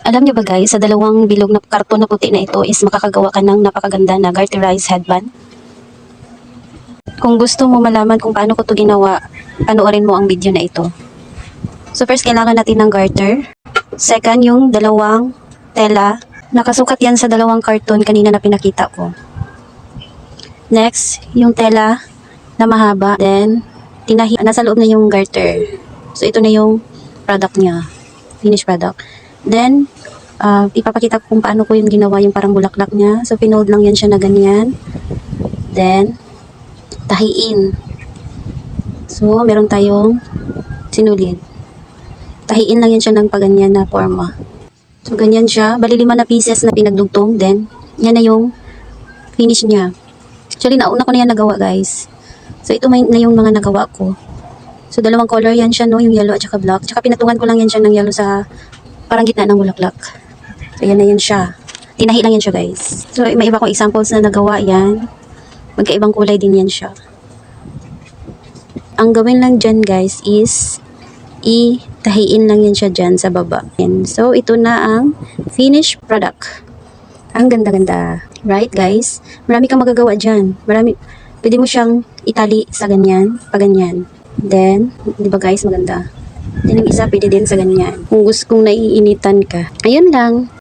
Alam niyo ba guys, sa dalawang bilog na karton na puti na ito is makakagawa ka ng napakaganda na garterized headband. Kung gusto mo malaman kung paano ko ito ginawa, panoorin mo ang video na ito. So first, kailangan natin ng garter. Second, yung dalawang tela. Nakasukat yan sa dalawang karton kanina na pinakita ko. Next, yung tela na mahaba. Then, nasa loob na yung garter. So ito na yung product niya. Finished product. Then, ipapakita ko kung paano ko yung ginawa yung parang bulaklak niya. So, pinold lang yan siya na ganyan. Then, tahiin. So, meron tayong sinulid. Tahiin lang yan siya ng paganyan na forma. So, ganyan siya. Bali 5 na pieces na pinagdugtong. Then, yan na yung finish niya. Actually, nauna ko na yan nagawa, guys. So, ito na yung mga nagawa ko. So, dalawang color yan siya, no? Yung yellow at saka black. Tsaka pinatungan ko lang yan siya ng yellow sa parang gitna ng bulaklak. So, yan na yan siya. Tinahi lang yan siya, guys. So, may iba kong examples na nagawa yan. Magkaibang kulay din yan siya. Ang gawin lang dyan, guys, is tahiin lang yan siya dyan sa baba. And so, ito na ang finished product. Ang ganda-ganda. Right, guys? Marami kang magagawa dyan. Pwede mo siyang itali sa ganyan, paganyan. Then, di ba guys, maganda. Then, yung isa, pwede din sa ganyan. Kung naiinitan ka. Ayun lang.